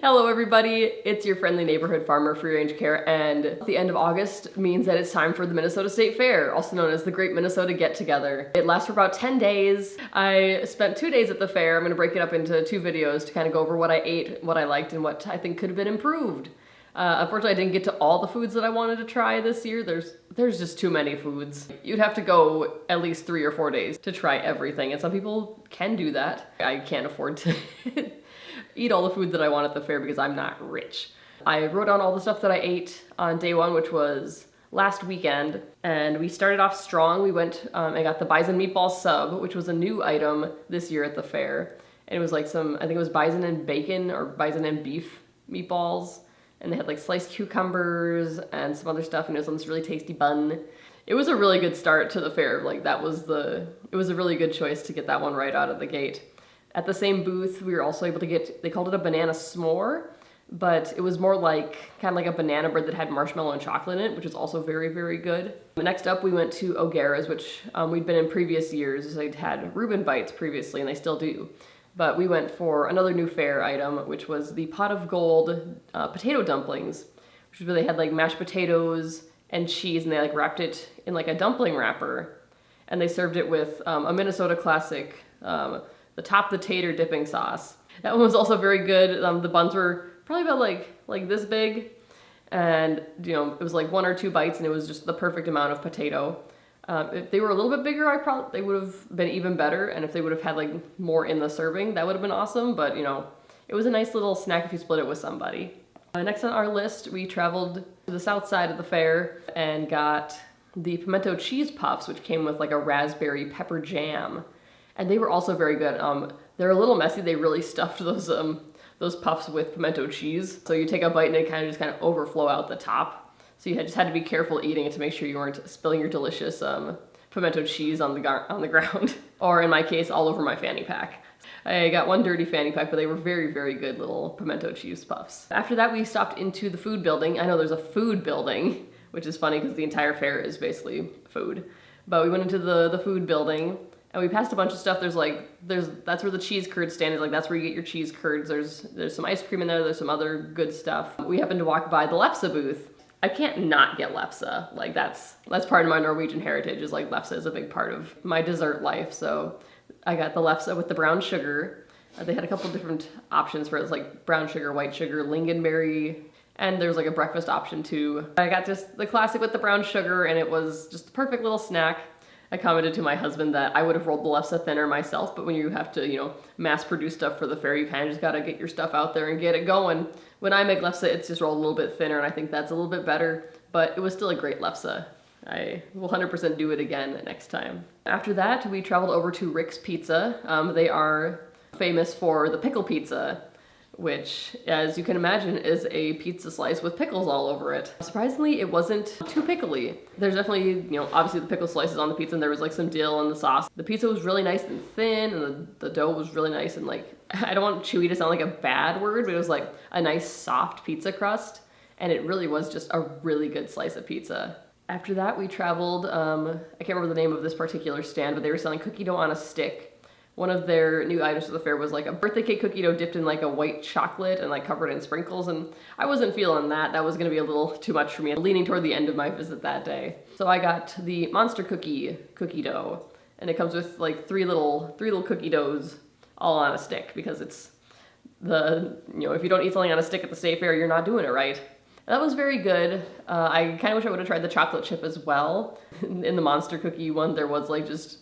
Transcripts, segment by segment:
Hello everybody, it's your friendly neighborhood farmer, Free Range Care, and the end of August means that it's time for the Minnesota State Fair, also known as the Great Minnesota Get Together. It lasts for about 10 days. I spent 2 days at the fair. I'm gonna break it up into 2 videos to kind of go over what I ate, what I liked, and what I think could have been improved. Unfortunately, I didn't get to all the foods that I wanted to try this year. There's just too many foods. You'd have to go at least 3 or 4 days to try everything, and some people can do that. I can't afford to eat all the food that I want at the fair because I'm not rich. I wrote down all the stuff that I ate on day 1, which was last weekend, and we started off strong. We went and got the bison meatball sub, which was a new item this year at the fair. And it was like I think it was bison and bacon or bison and beef meatballs. And they had like sliced cucumbers and some other stuff, and it was on this really tasty bun. It was a really good start to the fair. Like it was a really good choice to get that one right out of the gate. At the same booth, we were also able to get, they called it a banana s'more, but it was more like, kind of like a banana bread that had marshmallow and chocolate in it, which was also very, very good. Next up, we went to O'Gara's, which we'd been in previous years. They'd had Reuben Bites previously, and they still do. But we went for another new fair item, which was the Pot of Gold potato dumplings, which is where they had like mashed potatoes and cheese, and they like wrapped it in like a dumpling wrapper. And they served it with a Minnesota classic, the Top the Tater dipping sauce. That one was also very good. The buns were probably about like this big, and you know, it was like 1 or 2 bites, and it was just the perfect amount of potato. If they were a little bit bigger, they would have been even better, and if they would have had like more in the serving, that would have been awesome. But you know, it was a nice little snack if you split it with somebody. Next on our list, we traveled to the south side of the fair and got the pimento cheese puffs, which came with like a raspberry pepper jam. And they were also very good. They're a little messy. They really stuffed those puffs with pimento cheese. So you take a bite and it kind of overflow out the top. So you just had to be careful eating it to make sure you weren't spilling your delicious pimento cheese on the ground. Or in my case, all over my fanny pack. I got one dirty fanny pack, but they were very, very good little pimento cheese puffs. After that, we stopped into the food building. I know there's a food building, which is funny because the entire fair is basically food. But we went into the food building. And we passed a bunch of stuff. That's where the cheese curd stand is. Like that's where you get your cheese curds. There's some ice cream in there. There's some other good stuff. We happened to walk by the lefse booth. I can't not get lefse. Like that's part of my Norwegian heritage. Is like lefse is a big part of my dessert life. So I got the lefse with the brown sugar. They had a couple different options for it. It's like brown sugar, white sugar, lingonberry, and there's like a breakfast option too. I got just the classic with the brown sugar, and it was just the perfect little snack. I commented to my husband that I would have rolled the lefse thinner myself, but when you have to, you know, mass produce stuff for the fair, you kind of just gotta get your stuff out there and get it going. When I make lefse, it's just rolled a little bit thinner, and I think that's a little bit better, but it was still a great lefse. I will 100% do it again next time. After that, we traveled over to Rick's Pizza. They are famous for the pickle pizza, which, as you can imagine, is a pizza slice with pickles all over it. Surprisingly, it wasn't too pickly. There's definitely, you know, obviously the pickle slices on the pizza, and there was like some dill in the sauce. The pizza was really nice and thin, and the dough was really nice and like, I don't want chewy to sound like a bad word, but it was like a nice soft pizza crust, and it really was just a really good slice of pizza. After that, we traveled, I can't remember the name of this particular stand, but they were selling cookie dough on a stick. One of their new items for the fair was like a birthday cake cookie dough dipped in like a white chocolate and like covered in sprinkles, and I wasn't feeling that. That was gonna be a little too much for me, leaning toward the end of my visit that day. So I got the Monster cookie dough, and it comes with like three little cookie doughs all on a stick, because it's you know, if you don't eat something on a stick at the state fair, you're not doing it right. That was very good. I kind of wish I would have tried the chocolate chip as well. In the Monster cookie one, there was like just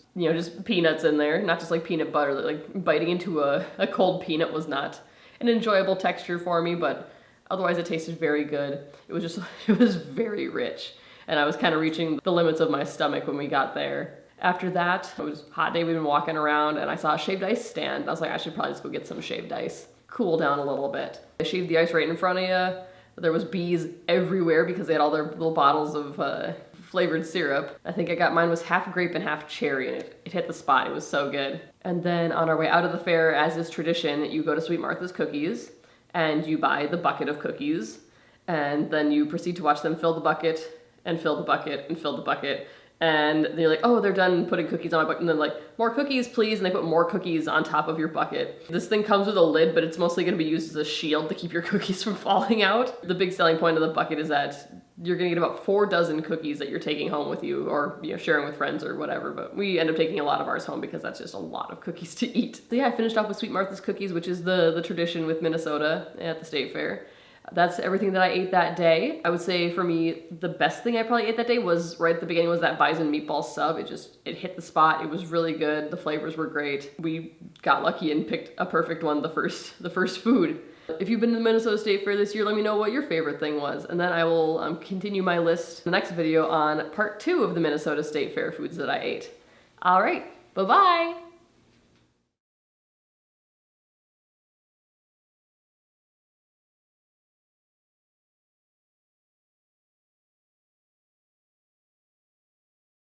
peanuts in there, not just like peanut butter. Like biting into a cold peanut was not an enjoyable texture for me, but otherwise it tasted very good. It was very rich, and I was kind of reaching the limits of my stomach when we got there. After that, it was a hot day. We've been walking around, and I saw a shaved ice stand. I was like, I should probably just go get some shaved ice. Cool down a little bit. They shaved the ice right in front of you. There was bees everywhere because they had all their little bottles of flavored syrup. I think mine was half grape and half cherry, and it hit the spot. It was so good. And then on our way out of the fair, as is tradition, you go to Sweet Martha's Cookies and you buy the bucket of cookies, and then you proceed to watch them fill the bucket and fill the bucket and fill the bucket and they're like, oh, they're done putting cookies on my bucket, and then like, more cookies please, and they put more cookies on top of your bucket. This thing comes with a lid, but it's mostly gonna be used as a shield to keep your cookies from falling out. The big selling point of the bucket is that you're gonna get about 4 dozen cookies that you're taking home with you, or sharing with friends or whatever, but we end up taking a lot of ours home because that's just a lot of cookies to eat. So yeah, I finished off with Sweet Martha's cookies, which is the tradition with Minnesota at the state fair. That's everything that I ate that day. I would say for me, the best thing I probably ate that day was right at the beginning was that bison meatball sub. It hit the spot. It was really good. The flavors were great. We got lucky and picked a perfect one the first food. If you've been to the Minnesota State Fair this year, let me know what your favorite thing was, and then I will continue my list in the next video on part 2 of the Minnesota State Fair foods that I ate. All right, bye-bye.